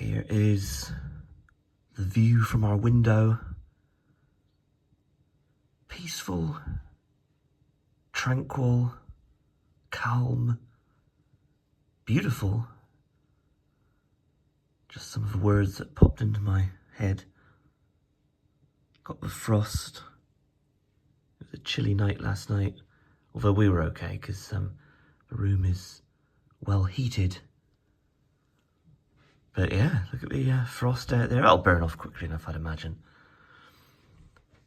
Here is the view from our window. Peaceful, tranquil, calm, beautiful. Just some of the words that popped into my head. Got the frost. It was a chilly night last night, although we were okay because the room is well heated. But yeah, look at the frost out there. It'll burn off quickly enough, I'd imagine.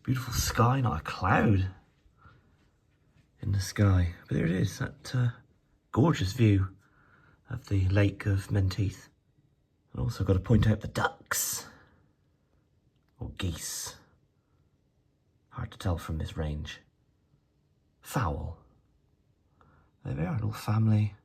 Beautiful sky, not a cloud in the sky. But there it is, that gorgeous view of the Lake of Menteith. And also got to point out the ducks. Or geese. Hard to tell from this range. Fowl. There they are, a little family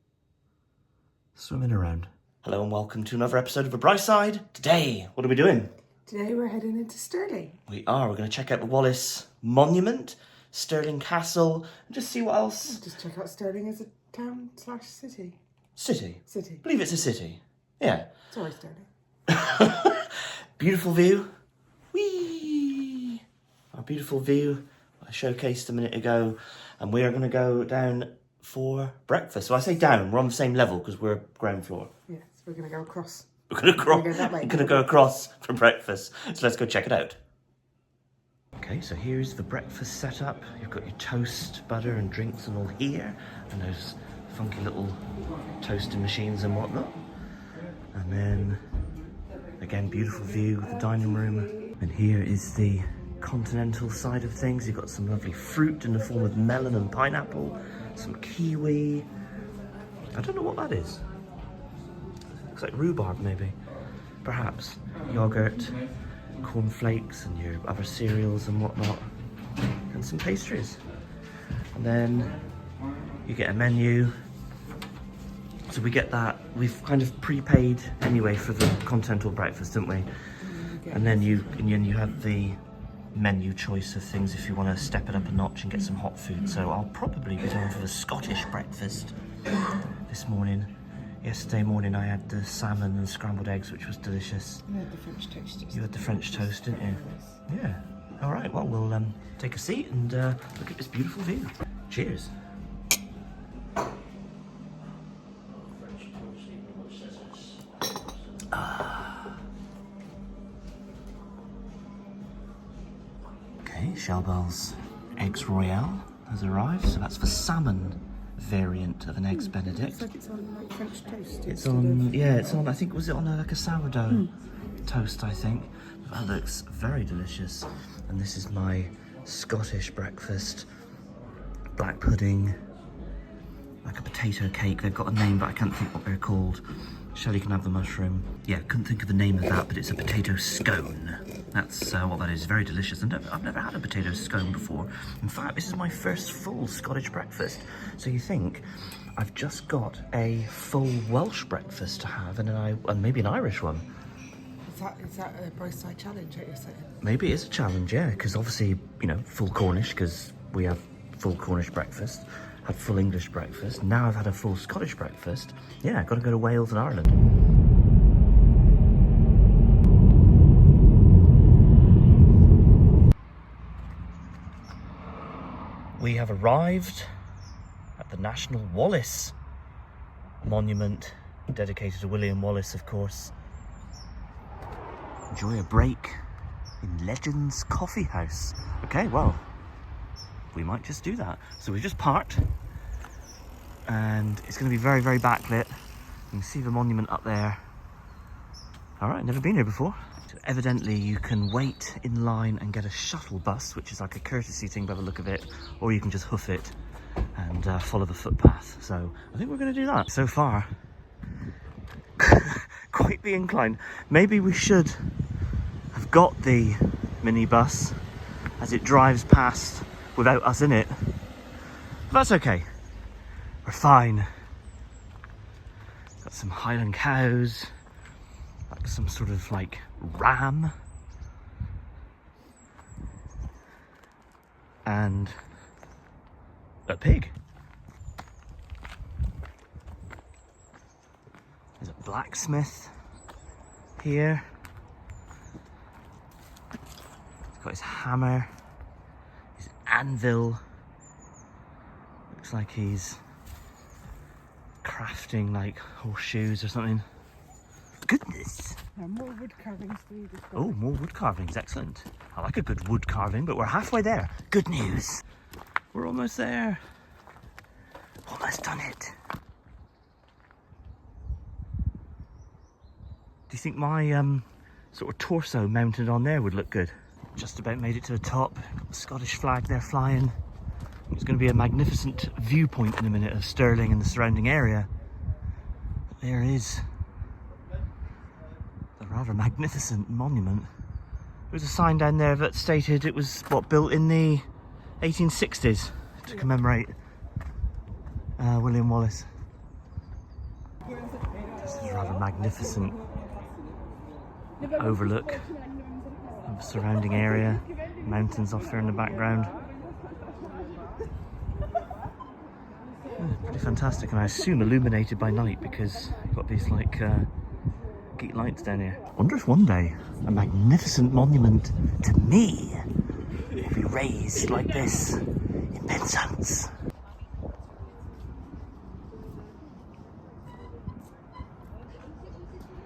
swimming around. Hello and welcome to another episode of A Bright Side. Today, what are we doing? Today we're heading into Stirling. We are. We're going to check out the Wallace Monument, Stirling Castle, and just see what else. Just check out Stirling as a town/city. City. City. I believe it's a city. Yeah. Sorry, Stirling. Beautiful view. Whee! Our beautiful view I showcased a minute ago. And we are going to go down for breakfast. So I say down, we're on the same level because we're ground floor. Yes, we're going to go across. We're going to go across for breakfast. So let's go check it out. Okay, so here's the breakfast setup. You've got your toast, butter and drinks and all here. And those funky little toasting machines and whatnot. And then, again, beautiful view of the dining room. And here is the continental side of things. You've got some lovely fruit in the form of melon and pineapple. Some kiwi. I don't know what that is. Looks like rhubarb, maybe. Perhaps. Yogurt, cornflakes, and your other cereals and whatnot. And some pastries. And then you get a menu. So we get that. We've kind of prepaid anyway for the continental breakfast, don't we? And then you have the menu choice of things if you want to step it up a notch and get some hot food. So I'll probably be going for the Scottish breakfast this morning. Yesterday morning I had the salmon and scrambled eggs, which was delicious. You had the French toast. You had the French toast, didn't you? Yeah. All right, well, we'll take a seat and look at this beautiful view. Cheers. Okay, Shellbell's Eggs Royale has arrived, so that's the salmon variant of an Eggs Benedict. Looks like it's on like French toast. It's on, yeah, it's on, I think, was it on like a sourdough toast, I think. That looks very delicious. And this is my Scottish breakfast. Black pudding, like a potato cake. They've got a name, but I can't think what they're called. Shelley can have the mushroom. Yeah, couldn't think of the name of that, but it's a potato scone. That's what that is. Very delicious. And I've never had a potato scone before. In fact, this is my first full Scottish breakfast. So you think I've just got a full Welsh breakfast to have, and maybe an Irish one. Is that a Bright Side challenge that you're saying? Maybe it is a challenge, yeah, because obviously, you know, full Cornish, because we have full Cornish breakfast. Had full English breakfast. Now I've had a full Scottish breakfast. Yeah, got to go to Wales and Ireland. We have arrived at the National Wallace Monument, dedicated to William Wallace, of course. Enjoy a break in Legends Coffee House. Okay, well, we might just do that. So we've just parked, and it's going to be very, very backlit. You can see the monument up there. All right, never been here before. So evidently you can wait in line and get a shuttle bus, which is like a courtesy thing by the look of it, or you can just hoof it and follow the footpath. So I think we're going to do that. So far, quite the incline. Maybe we should have got the minibus as it drives past without us in it. But that's okay. We're fine. Got some Highland cows, like some sort of like ram, and a pig. There's a blacksmith, here. He's got his hammer, his anvil. Looks like he's crafting like horseshoes or something. Goodness! Now more wood carvings to you. Oh, more wood carvings, excellent. I like a good wood carving, but we're halfway there. Good news! We're almost there. Almost done it. Do you think my sort of torso mounted on there would look good? Just about made it to the top. Got the Scottish flag there flying. It's going to be a magnificent viewpoint in a minute of Stirling and the surrounding area. There is a rather magnificent monument. There was a sign down there that stated it was, what, built in the 1860s to commemorate William Wallace. This is a rather magnificent overlook of the surrounding area. Mountains off there in the background. Pretty fantastic, and I assume illuminated by night because you've got these like geek lights down here. I wonder if one day a magnificent monument to me will be raised like this in Penzance.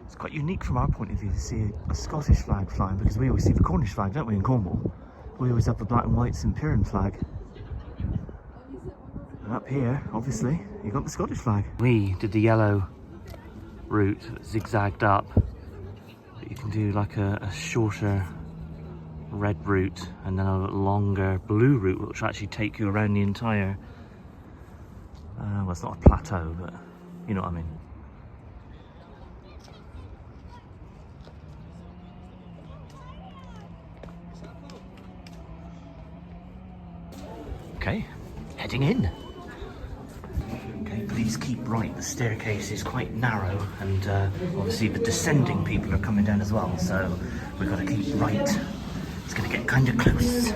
It's quite unique from our point of view to see a Scottish flag flying, because we always see the Cornish flag, don't we, in Cornwall? We always have the black and white St Piran flag. And up here, obviously, you've got the Scottish flag. We did the yellow route that zigzagged up, but you can do like a shorter red route and then a longer blue route, which will actually take you around the entire, well, it's not a plateau, but you know what I mean. Okay, heading in. Okay, please keep right. The staircase is quite narrow, and obviously the descending people are coming down as well, so we've got to keep right. It's going to get kind of close.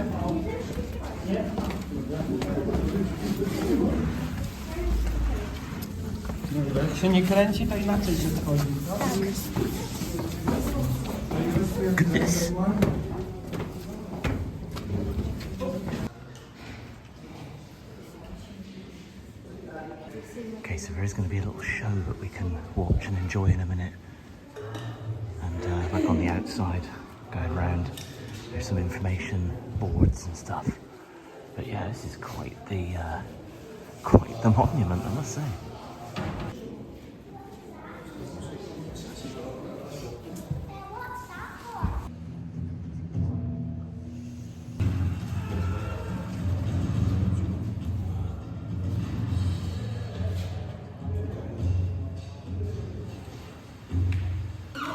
Jak się nie kręci, to inaczej się wchodzi. Goodness. Okay, so there is going to be a little show that we can watch and enjoy in a minute. And back on the outside, going round, there's some information boards and stuff. But yeah, this is quite the monument, I must say.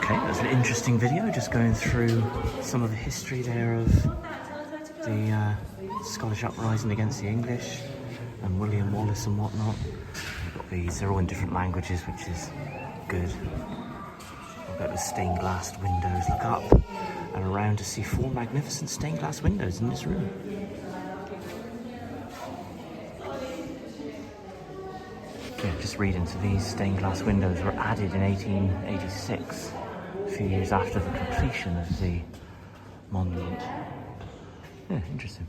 That's an interesting video, just going through some of the history there of the Scottish uprising against the English and William Wallace and whatnot. We've got these, they're all in different languages, which is good. We've got the stained glass windows. Look up and around to see 4 magnificent stained glass windows in this room. Yeah, just reading, so these stained glass windows were added in 1886. A few years after the completion of the monument. Yeah, interesting.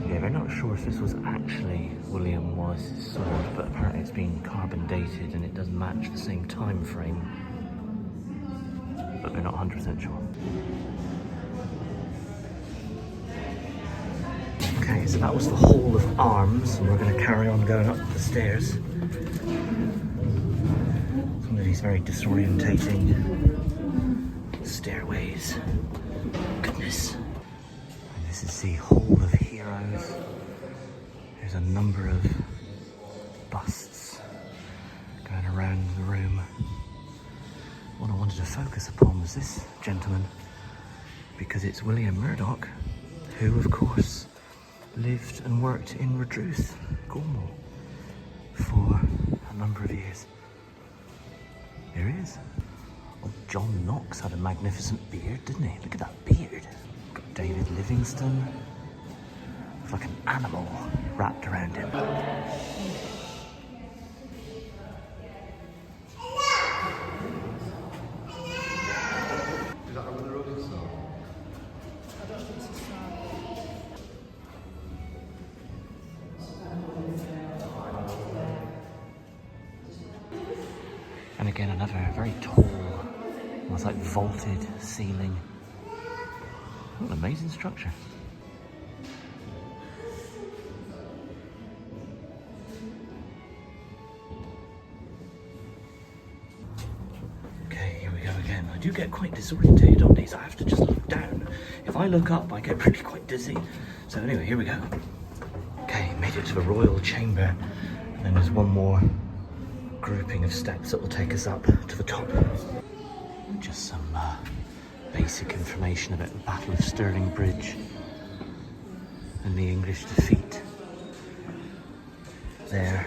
Yeah, they're not sure if this was actually William Wallace's sword, but apparently it's been carbon dated and it does match the same time frame. But they're not 100% sure. Okay, so that was the Hall of Arms, and we're going to carry on going up the stairs. Some of these very disorientating stairways. Goodness. And this is the Hall of Heroes. There's a number of busts going around the room. What I wanted to focus upon was this gentleman, because it's William Murdoch, who, of course, lived and worked in Redruth, Cornwall, for a number of years. There he is. Oh, John Knox had a magnificent beard, didn't he? Look at that beard. Got David Livingstone. It's like an animal. wrapped around him. And again, another very tall, almost like vaulted ceiling. What an amazing structure. Okay, here we go again. I do get quite disorientated on these. I have to just look down. If I look up, I get really quite dizzy. So anyway, here we go. Okay, made it to the royal chamber. And then there's one more grouping of steps that will take us up to the top. Just some basic information about the Battle of Stirling Bridge and the English defeat there.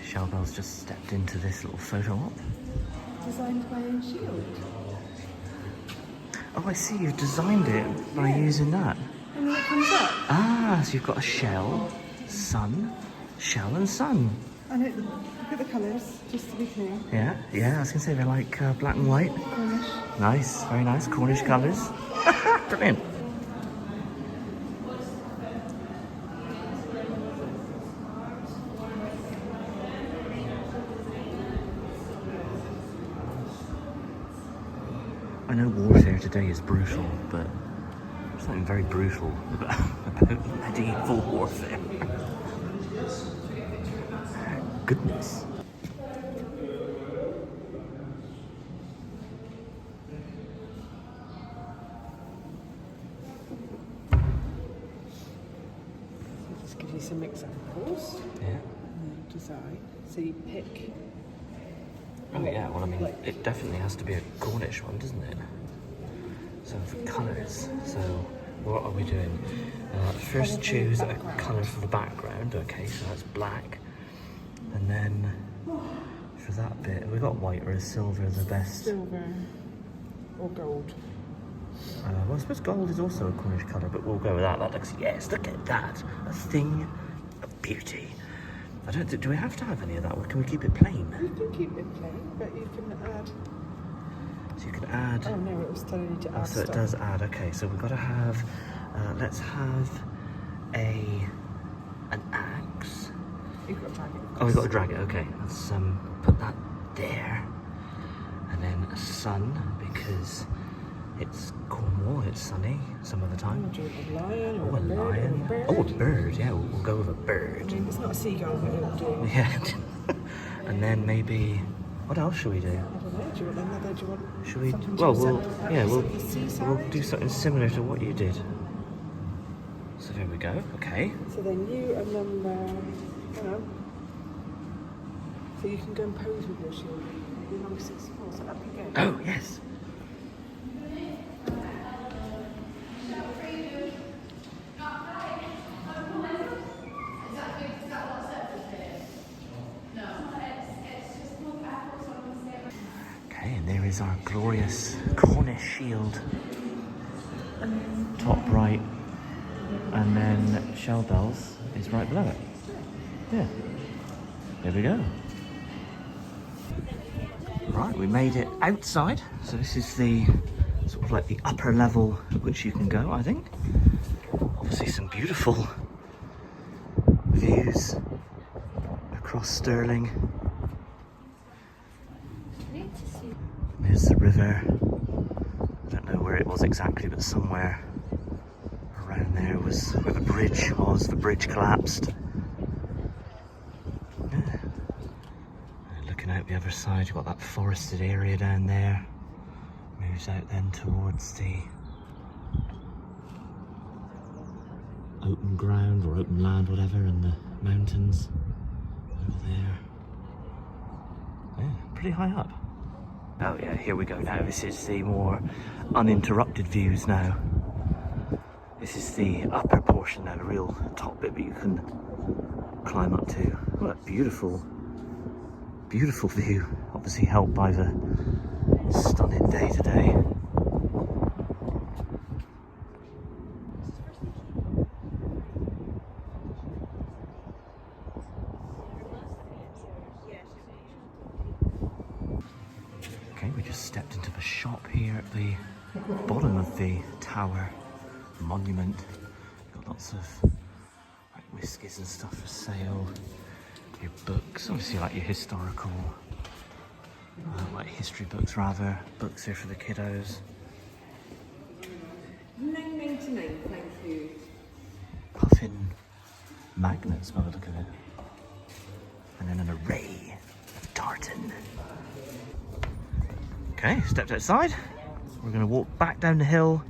Shelbell's just stepped into this little photo op. Designed by a shield. Oh, I see, you've designed it by using that. And then it comes up. Ah, so you've got a shell, sun, shell and sun. And look at the colours, just to be clear. Yeah, I was going to say they're like black and white. Cornish. Nice, very nice, Cornish colours. Brilliant. I know warfare today is brutal, but there's something very brutal about medieval warfare. Goodness. Just give you some examples. Yeah. And the design. So you pick. Oh yeah, well I mean, it definitely has to be a Cornish one, doesn't it? So for colours, so what are we doing? First choose a colour for the background, okay, so that's black. And then for that bit, we got white or is silver the best? Silver or gold. Well, I suppose gold is also a Cornish colour, but we'll go with that. That looks, yes, look at that. A thing of beauty. I don't think, do we have to have any of that, or can we keep it plain? You can keep it plain, but you can add. So you can add. Oh no, it was telling you to add. So it does add. Okay, so we've got to have. Let's have an axe. You've got to drag it. Oh, we've got to drag it. Okay, let's put that there, and then a sun because it's Cornwall. It's sunny some of the time. Do a lion Oh, or a lion. Or a bird. Oh, a bird. Yeah, we'll go with a bird. I mean, it's not a seagull, but it'll do. Yeah. And then maybe. What else should we do? I don't know. Do you want another? Do you want? Should we? something to Well, resemble the we'll seaside? do something similar to what you did. So there we go. Okay. So then you are number. Hang on. So you can go and pose with your shield. You're number 64. So up you go. Oh yes. Okay, and there is our glorious Cornish shield. Top right, and then Shelbell's is right below it. Yeah. There we go. Right, we made it outside. So this is the sort of like the upper level at which you can go, I think. Obviously some beautiful views across Stirling. There's the river. I don't know where it was exactly, but somewhere around there was where the bridge was. The bridge collapsed. Yeah. Looking out the other side, you've got that forested area down there. Moves out then towards the open ground or open land, whatever, and the mountains over there. Yeah, pretty high up. Oh yeah, here we go now. This is the more uninterrupted views now. This is the upper portion now, the real top bit that you can climb up to. What a beautiful Beautiful view, obviously helped by the stunning day today. Okay, we just stepped into the shop here at the bottom of the tower monument. Got lots of like whiskies and stuff for sale. Your books, obviously like your historical, like history books rather. Books here for the kiddos. £9.99, thank you. Puffin magnets by the look of it. And then an array of tartan. Okay, stepped outside. We're going to walk back down the hill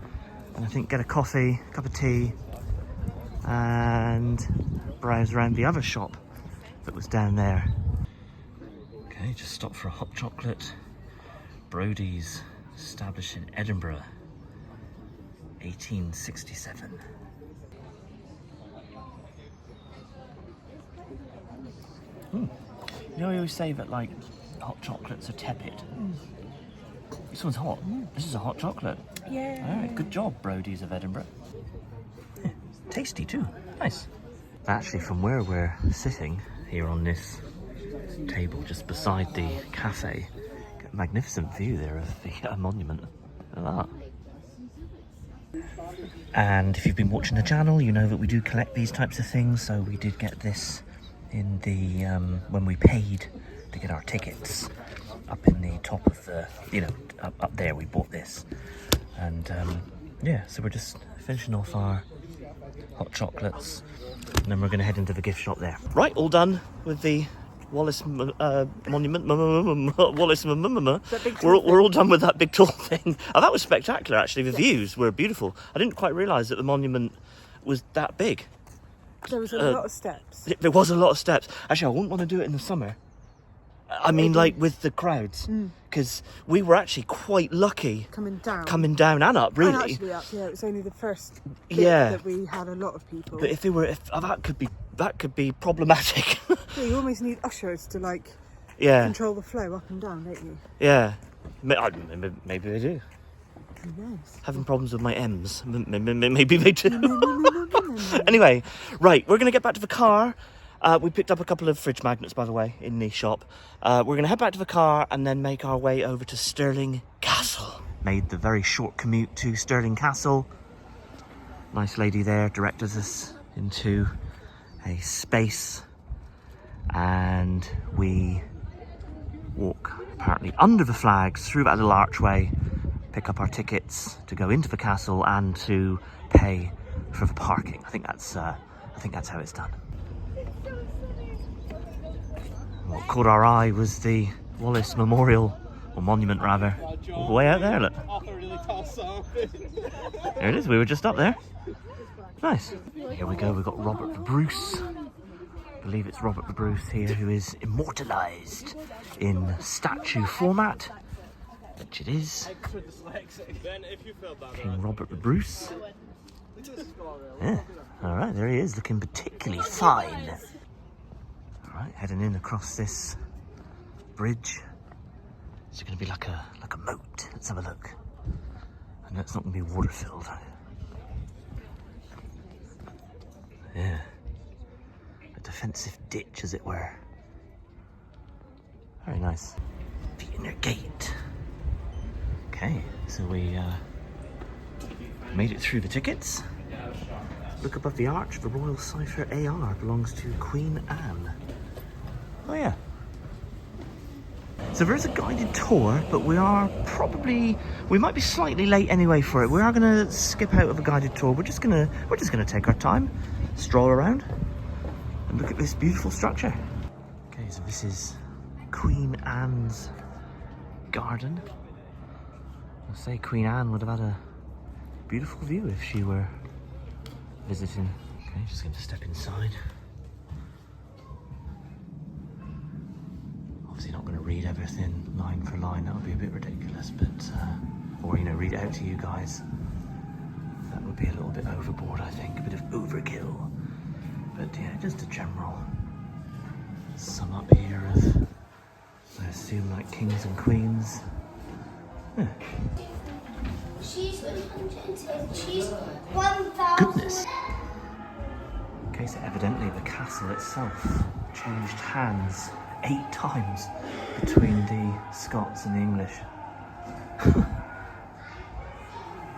and I think get a coffee, a cup of tea, and browse around the other shop that was down there. Okay, just stopped for a hot chocolate. Brodie's, established in Edinburgh, 1867. You know, you always say that like hot chocolates are tepid. This one's hot. This is a hot chocolate. Yeah. All right, good job, Brodie's of Edinburgh. Yeah, tasty too. Nice. Actually, from where we're sitting here on this table just beside the cafe, got a magnificent view there of the monument. Look at that. And if you've been watching the channel, you know that we do collect these types of things. So we did get this in the when we paid to get our tickets up in the top of the, you know, up there. We bought this, and yeah. So we're just finishing off our hot chocolates, and then we're going to head into the gift shop there. Right, all done with the Wallace Monument. Wallace we're all done with that big tall thing. Oh, that was spectacular, actually. The views were beautiful. I didn't quite realise that the monument was that big. There was a lot of steps. There was a lot of steps. Actually, I wouldn't want to do it in the summer. I mean, like with the crowds, because we were actually quite lucky Coming down and up, really. And actually up, yeah. It was only the first bit that we had a lot of people. But if that could be problematic. Yeah, you almost need ushers to like control the flow up and down, don't you? Yeah, maybe they do. Who knows? Having problems with my M's, maybe they do. Anyway, right, we're gonna get back to the car. We picked up a couple of fridge magnets, by the way, in the shop. We're going to head back to the car and then make our way over to Stirling Castle. Made the very short commute to Stirling Castle. Nice lady there directed us into a space. And we walk apparently under the flags, through that little archway, pick up our tickets to go into the castle and to pay for the parking. I think that's how it's done. What caught our eye was the Wallace Memorial, or Monument rather, all the way out there, look. There it is, we were just up there. Nice. Here we go, we've got Robert the Bruce. I believe it's Robert the Bruce here, who is immortalised in statue format, which it is. King Robert the Bruce. Yeah, alright, there he is, looking particularly fine. Alright, heading in across this bridge. It's going to be like a moat. Let's have a look. I know it's not going to be water filled. Yeah. A defensive ditch, as it were. Very nice. The inner gate. Okay, so we made it through the tickets. Look above the arch. The royal cipher AR belongs to Queen Anne. Oh yeah. So there is a guided tour, but we might be slightly late anyway for it. We are gonna skip out of a guided tour. We're just gonna take our time, stroll around, and look at this beautiful structure. Okay, so this is Queen Anne's garden. I'll say Queen Anne would have had a beautiful view if she were visiting. Okay, just going to step inside. Obviously not going to read everything line for line, that would be a bit ridiculous, but or read it out to you guys. That would be a little bit overboard, I think, a bit of overkill. But yeah, just a general sum up here of I assume like kings and queens. Yeah. She's 110. She's 1,000. Goodness. Okay, so evidently the castle itself changed hands 8 times between the Scots and the English.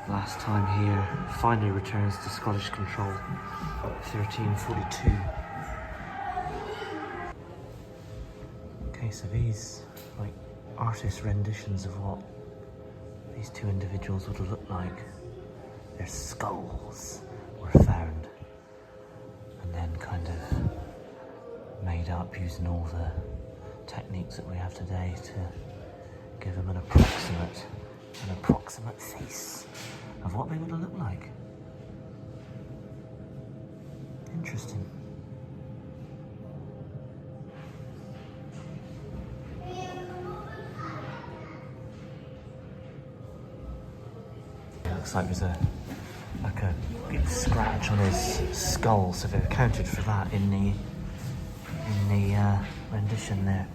Last time here finally returns to Scottish control, 1342. Okay, so these like artist renditions of what these 2 individuals would have looked like. Their skulls were found and then kind of made up using all the techniques that we have today to give them an approximate face of what they would have looked like. Interesting. Looks like there's a big scratch on his skull, so they've accounted for that in the rendition there.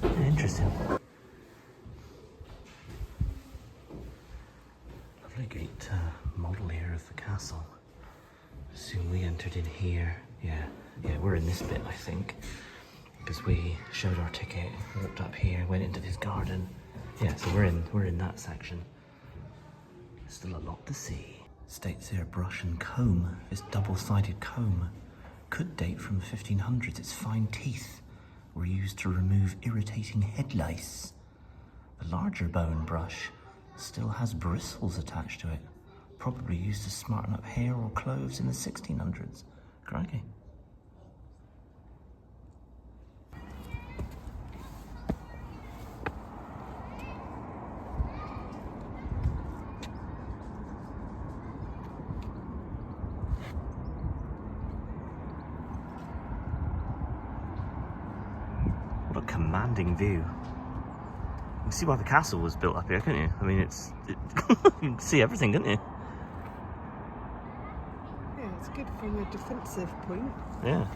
Yeah, interesting. Lovely gate model here of the castle. Assume we entered in here. Yeah, we're in this bit, I think, because we showed our ticket, walked up here, went into this garden. Yeah, so we're in that section. Still a lot to see. States here brush and comb. This double-sided comb could date from the 1500s. Its fine teeth were used to remove irritating head lice. The larger bone brush still has bristles attached to it, probably used to smarten up hair or clothes in the 1600s. Crikey. What a commanding view. You can see why the castle was built up here, can't you? I mean, you can see everything, can't you? Yeah, it's good from a defensive point. Yeah.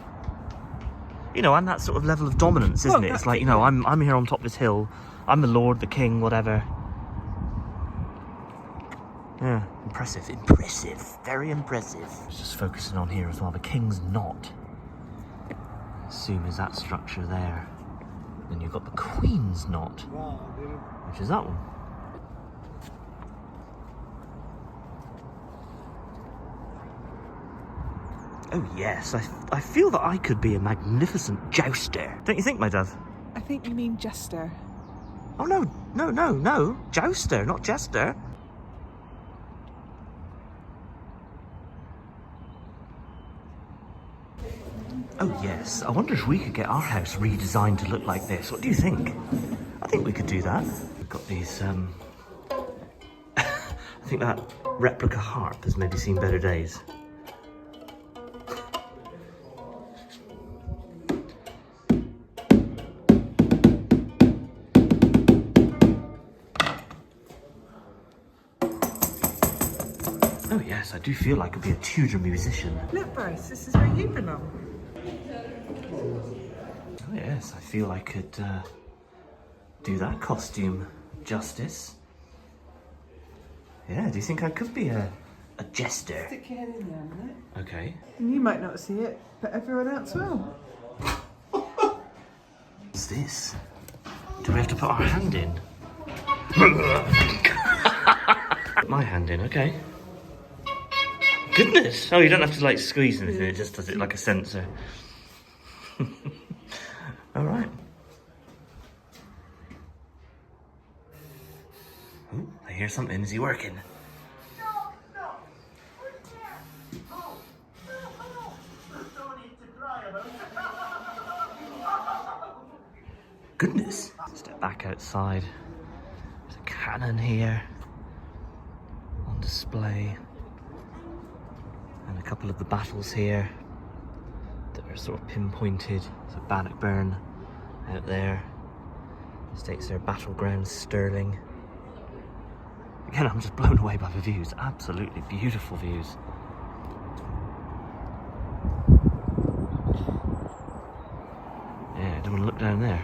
You know, and that sort of level of dominance, isn't it? It's like, you know, I'm here on top of this hill. I'm the lord, the king, whatever. Yeah, impressive, very impressive. Just focusing on here as well. The king's knot. Assume is that structure there. Then you've got the queen's knot, which is that one. Oh yes, I feel that I could be a magnificent jouster. Don't you think, my dove? I think you mean jester. Oh no, jouster, not jester. Oh yes, I wonder if we could get our house redesigned to look like this. What do you think? I think we could do that. We've got these, I think that replica harp has maybe seen better days. Oh yes, I do feel like I could be a Tudor musician. Look, Bryce, this is where you belong. Oh yes, I feel I could do that costume justice. Yeah, do you think I could be a jester? Stick your head in there a minute. Okay. And you might not see it, but everyone else will. What's this? Do we have to put our hand in? Put my hand in, okay. Goodness! Oh, you don't have to like squeeze anything, it just does it like a sensor. Alright. Oh, I hear something. Is he working? Goodness. Step back outside. There's a cannon here on display. And a couple of the battles here that are sort of pinpointed. So Bannockburn out there. States their battleground, Stirling. Again, I'm just blown away by the views. Absolutely beautiful views. Yeah, I don't want to look down there.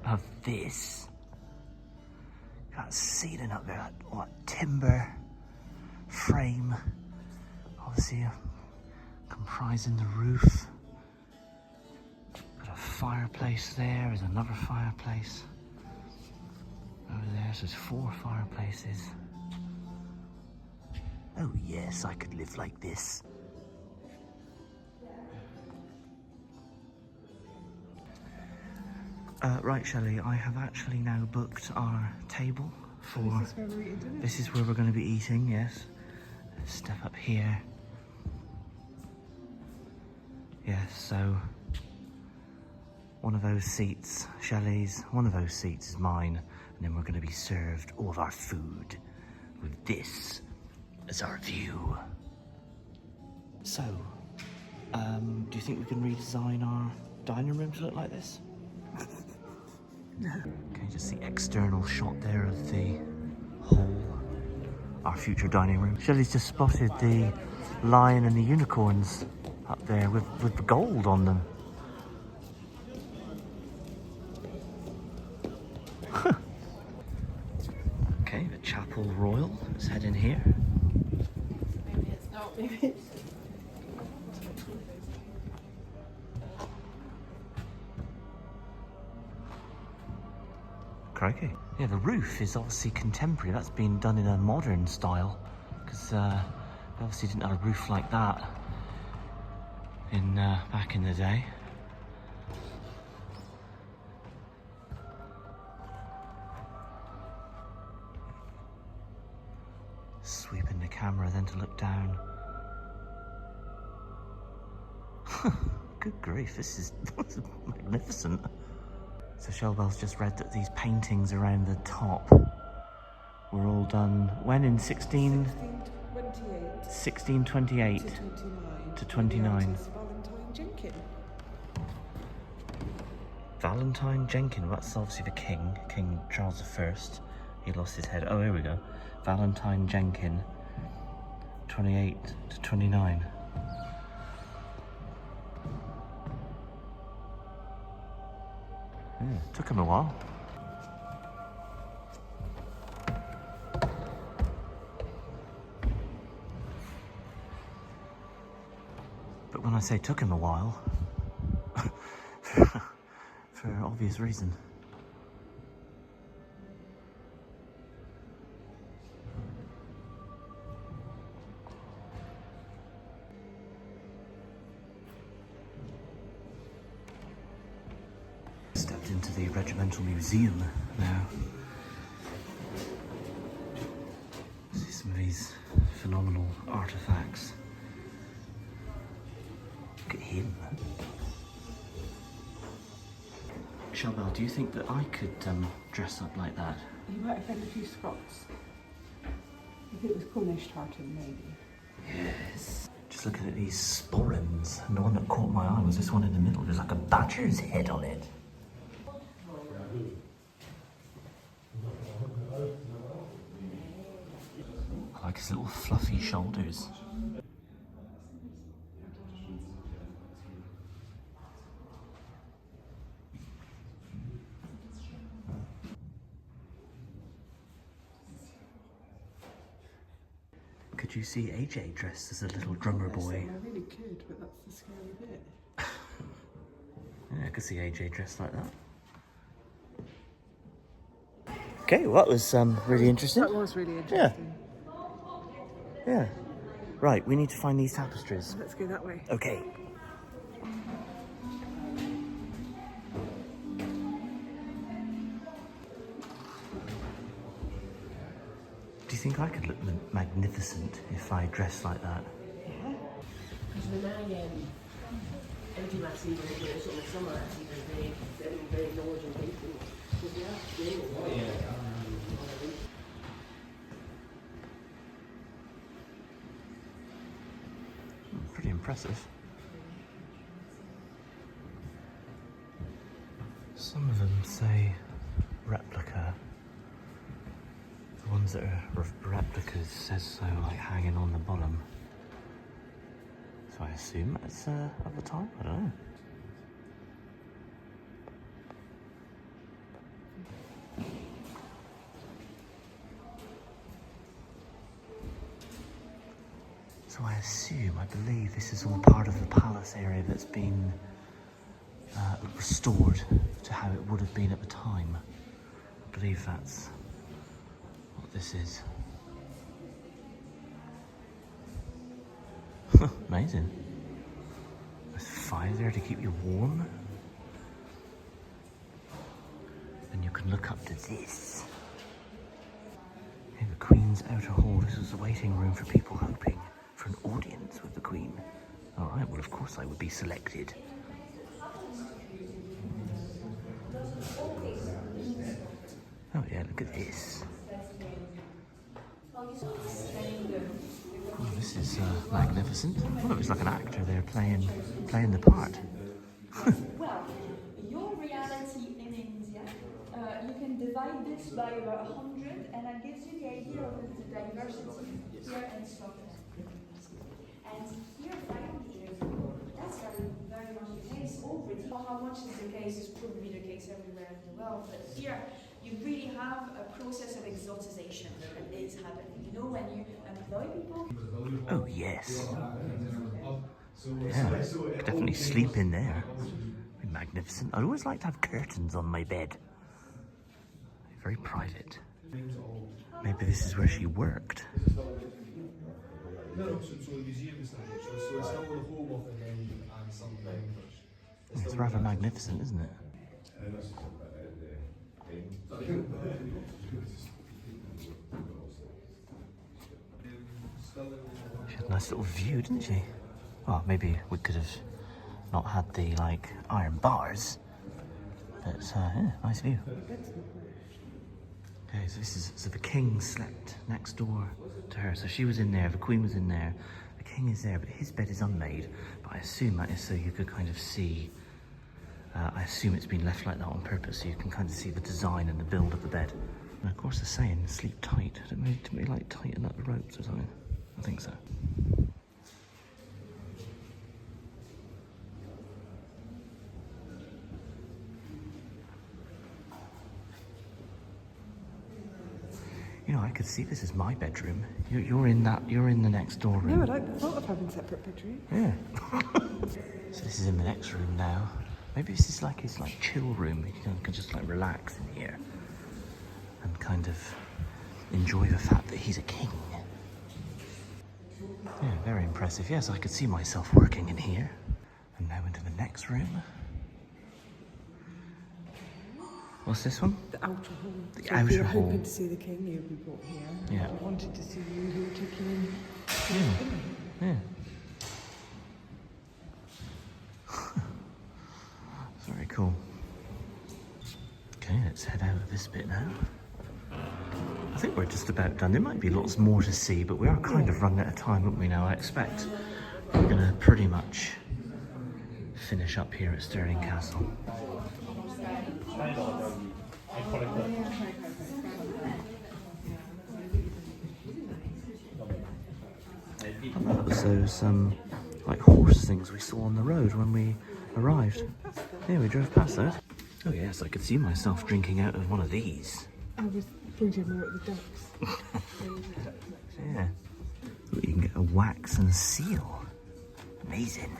of this. Got ceiling up there, what, timber frame, obviously comprising the roof. Got a fireplace there, there's another fireplace over there, so there's 4 fireplaces. Oh yes, I could live like this. Right, Shelley, I have actually now booked our table for... This is where we're eating dinner? This is where we're going to be eating, yes. Let's step up here. Yes, so... one of those seats, Shelley's, one of those seats is mine, and then we're going to be served all of our food with this as our view. So, do you think we can redesign our dining room to look like this? No. Okay, just the external shot there of the hall, our future dining room. Shelley's just spotted the lion and the unicorns up there with the gold on them. Okay, the Chapel Royal. Let's head in here. Maybe it's not, maybe it's... Crikey. Yeah, the roof is obviously contemporary. That's been done in a modern style, because they obviously didn't have a roof like that in back in the day. Sweeping the camera then to look down. Good grief, this is magnificent. So Shellbell's just read that these paintings around the top were all done when in 1628 to 29. Valentine Jenkins. Valentine Jenkins, that's obviously the king, King Charles I. He lost his head. Oh, here we go. Valentine Jenkins, 28 to 29. Yeah, took him a while. But when I say took him a while, for obvious reason. Stepped into the regimental museum now. See some of these phenomenal artifacts. Look at him. Shellbell, do you think that I could dress up like that? You might offend a few Scots. If it was Cornish tartan, maybe. Yes. Just looking at these sporrans, and the one that caught my eye was this one in the middle. There's like a badger's head on it. I like his little fluffy shoulders. Could you see AJ dressed as a little drummer boy? I really could, but that's the scary bit. Yeah, I could see AJ dressed like that. Okay, well, that was really interesting. That was really interesting. Yeah. Right, we need to find these tapestries. Let's go that way. Okay. Do you think I could look magnificent if I dressed like that? Yeah. Pretty impressive. Some of them say replica. The ones that are replicas says so, like hanging on the bottom. So I assume it's of the time. I don't know. So I assume, I believe this is all part of the palace area that's been restored to how it would have been at the time. I believe that's what this is. Amazing. There's fire there to keep you warm. And you can look up to this. In the Queen's outer hall, this was a waiting room for people hoping for an audience with the Queen. Alright, well of course I would be selected. Oh yeah, look at this. Oh, this is magnificent. Oh, it was like an actor there playing the part. Well, your reality in India, you can divide this by about 100, and that gives you the idea of the diversity here in Scotland. And here, 500 years ago, that's very much the case already. How much is the case is probably the case everywhere in the world, but here you really have a process of exoticization that is happening. You know, when you employ people. Oh yes. Yeah, could definitely sleep in there. Magnificent. I'd always like to have curtains on my bed. Very private. Maybe this is where she worked. It's rather magnificent, isn't it? She had a nice little view, didn't she? Well, maybe we could have not had the, like, iron bars. But, yeah, nice view. Okay, so the king slept next door to her. So she was in there, the Queen was in there. The king is there, but his bed is unmade. But I assume that is so you could kind of see... I assume it's been left like that on purpose, so you can kind of see the design and the build of the bed. And of course, they're saying sleep tight. Didn't we like tighten up the ropes or something? I think so. You know, I could see this as my bedroom. You're in the next door room. No, I like the thought of having separate bedrooms. Yeah. So this is in the next room now. Maybe this is like his chill room. You can just like relax in here and kind of enjoy the fact that he's a king. Yeah, very impressive. Yes, I could see myself working in here. And now into the next room. What's this one? The outer hall. The So outer if you were hall. hoping to see the king, you'd be brought here. Yeah. If you wanted to see you, you would take you in. Yeah. Very cool. Okay, let's head out of this bit now. I think we're just about done. There might be lots more to see, but we are kind of running out of time, aren't we now? I expect we're going to pretty much finish up here at Stirling Castle. And that was those like horse things we saw on the road when we arrived. Yeah, we drove past those. Oh yes, I could see myself drinking out of one of these. I was thinking more at the ducks. Yeah. Look, you can get a wax and seal. Amazing.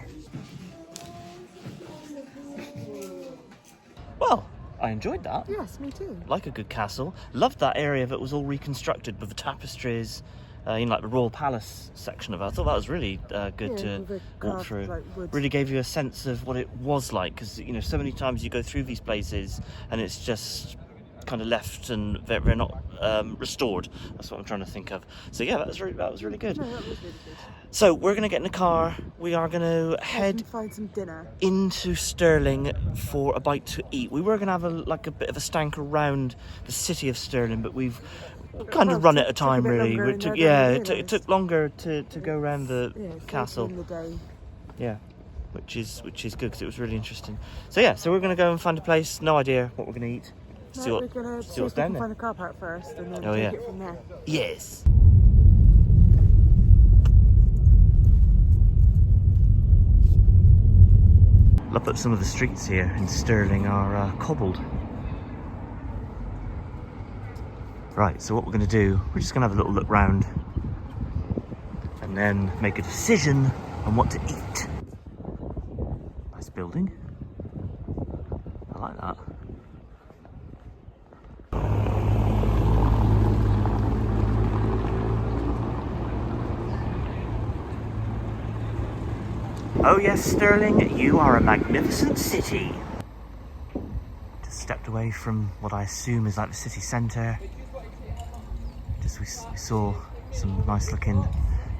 Well, I enjoyed that. Yes, me too. Like a good castle. Loved that area that was all reconstructed with the tapestries, like the Royal Palace section of it. I thought that was really good to walk through. Like wood. Really gave you a sense of what it was like, because so many times you go through these places and it's just kind of left and they're not restored. That's what I'm trying to think of. So yeah, that was really good. No, that was really good. So we're going to get in the car. We are going to head Find some dinner. into Stirling for a bite to eat. We were going to have a bit of a stank around the city of Stirling, but we've kind of run out of time really. It took longer to go around the castle. In the day. Yeah, which is good because it was really interesting. So yeah, so we're going to go and find a place. No idea what we're going to eat. No, we're going to see if we what's down can there. find a car park first and then Oh, take yeah. it from there. Yes. Love that some of the streets here in Stirling are cobbled. Right, so what we're going to do, we're just going to have a little look round and and then make a decision on what to eat. Nice building. I like that. Oh yes, Stirling, you are a magnificent city. Just stepped away from what I assume is like the city centre. Just we saw some nice looking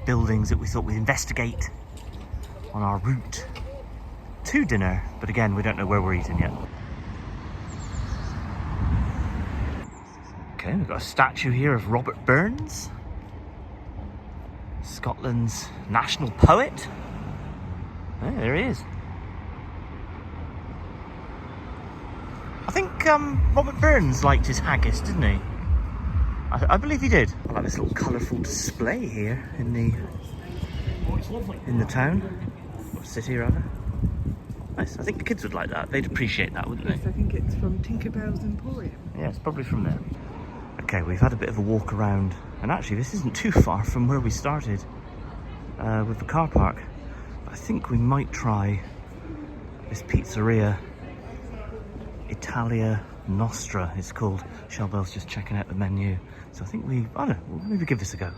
buildings that we thought we'd investigate on our route to dinner, but again, we don't know where we're eating yet. Okay, we've got a statue here of Robert Burns, Scotland's national poet. Oh, there he is. I think Robert Burns liked his haggis, didn't he? I believe he did. I like this little colourful display here in the town, or city rather. Nice. I think the kids would like that. They'd appreciate that, wouldn't they? Yes, I think it's from Tinkerbell's Emporium. Yeah, it's probably from there. Okay, we've had a bit of a walk around, and actually this isn't too far from where we started with the car park. I think we might try this pizzeria, Italia Nostra it's called. Shelbell's just checking out the menu. So I think I don't know, we'll maybe give this a go.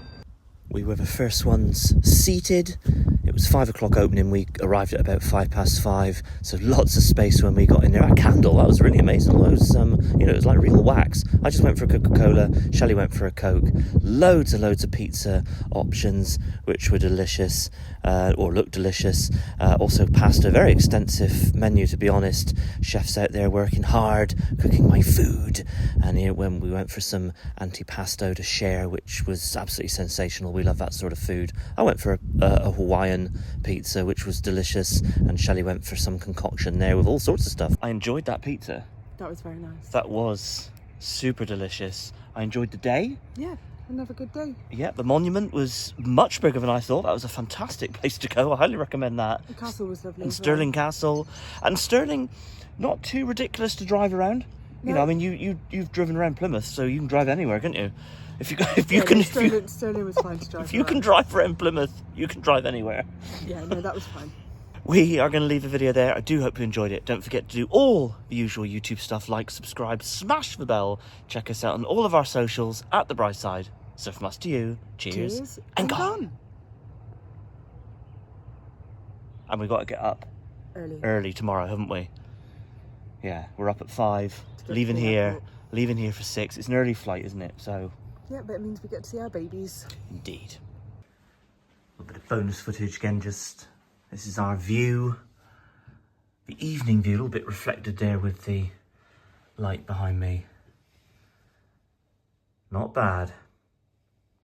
We were the first ones seated. It was 5 o'clock opening. We arrived at about 5:05, so lots of space when we got in there. A candle, that was really amazing. It was, it was like real wax. I just went for a Coca-Cola. Shelley went for a Coke. Loads and loads of pizza options, which were delicious, or looked delicious. Also pasta, very extensive menu, to be honest. Chefs out there working hard, cooking my food. And here, when we went for some antipasto to share, which was absolutely sensational. We love that sort of food. I went for a Hawaiian pizza, which was delicious, and Shelley went for some concoction there with all sorts of stuff. I enjoyed that pizza. That was very nice. That was super delicious. I enjoyed the day. Yeah, another good day. Yeah, the monument was much bigger than I thought. That was a fantastic place to go. I highly recommend that. The castle was lovely. And as well. Stirling Castle. And Stirling, not too ridiculous to drive around. No. You know, I mean, you've driven around Plymouth, so you can drive anywhere, can't you? Stirling was fine to drive. If you can drive around Plymouth, you can drive anywhere. Yeah, no, that was fine. We are going to leave the video there. I do hope you enjoyed it. Don't forget to do all the usual YouTube stuff, like, subscribe, smash the bell. Check us out on all of our socials at The Bright Side. So from us to you, cheers and gone. And we've got to get up early tomorrow, haven't we? Yeah, we're up at 5, leaving here for 6. It's an early flight, isn't it? So yeah, but it means we get to see our babies. indeed. A little bit of bonus footage again, this is our view. The evening view, a little bit reflected there with the light behind me. Not bad.